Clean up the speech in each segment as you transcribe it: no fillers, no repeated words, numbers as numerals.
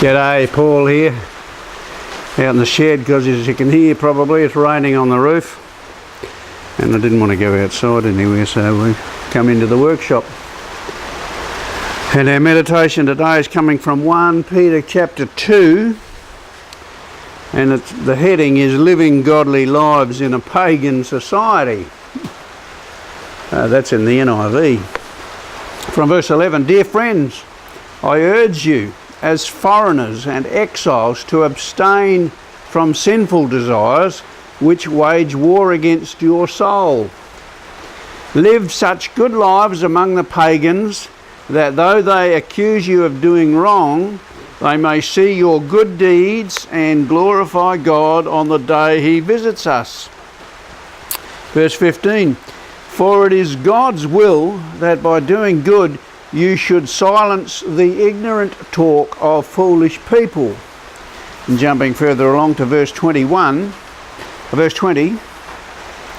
G'day, Paul here, out in the shed because as you can hear probably it's raining on the roof and I didn't want to go outside anywhere, so we come into the workshop. And our meditation today is coming from 1 Peter chapter 2, and the heading is Living Godly Lives in a Pagan Society. That's in the NIV. From verse 11, Dear friends, I urge you as foreigners and exiles to abstain from sinful desires which wage war against your soul. Live such good lives among the pagans that though they accuse you of doing wrong, they may see your good deeds and glorify God on the day He visits us. Verse 15, For it is God's will that by doing good you should silence the ignorant talk of foolish people. And jumping further along to verse 20,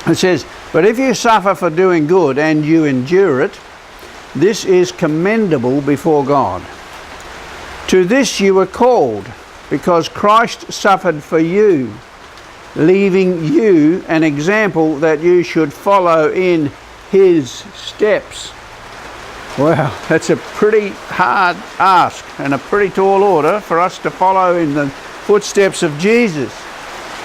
it says, But if you suffer for doing good and you endure it, this is commendable before God. To this you were called, because Christ suffered for you, leaving you an example that you should follow in His steps. Wow, that's a pretty hard ask and a pretty tall order for us to follow in the footsteps of Jesus.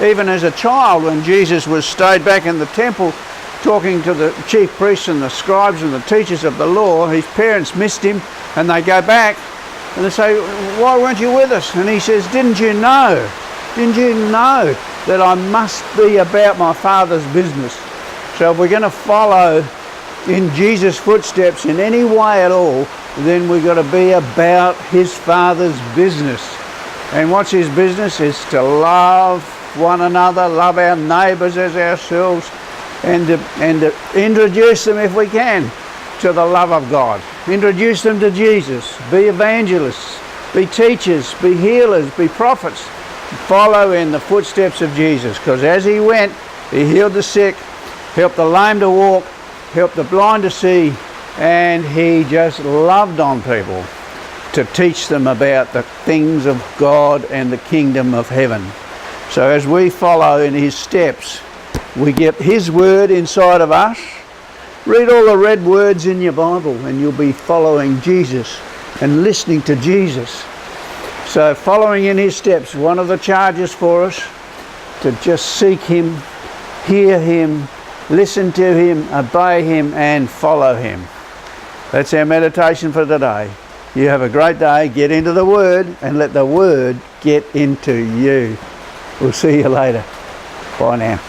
Even as a child, when Jesus stayed back in the temple talking to the chief priests and the scribes and the teachers of the law, his parents missed him and they go back and they say, Why weren't you with us? And he says, Didn't you know that I must be about my Father's business? So if we're going to follow in Jesus' footsteps in any way at all, then we've got to be about His Father's business. And what's His business? Is to love one another, love our neighbours as ourselves, and to introduce them, if we can, to the love of God. Introduce them to Jesus. Be evangelists, be teachers, be healers, be prophets. Follow in the footsteps of Jesus, because as He went, He healed the sick, helped the lame to walk, helped the blind to see, and He just loved on people to teach them about the things of God and the kingdom of heaven. So as we follow in His steps, we get His word inside of us. Read all the red words in your Bible and you'll be following Jesus and listening to Jesus. So following in His steps, one of the charges for us to just seek Him, hear Him, listen to Him, obey Him and follow Him. That's our meditation for today. You have a great day. Get into the Word and let the Word get into you. We'll see you later. Bye now.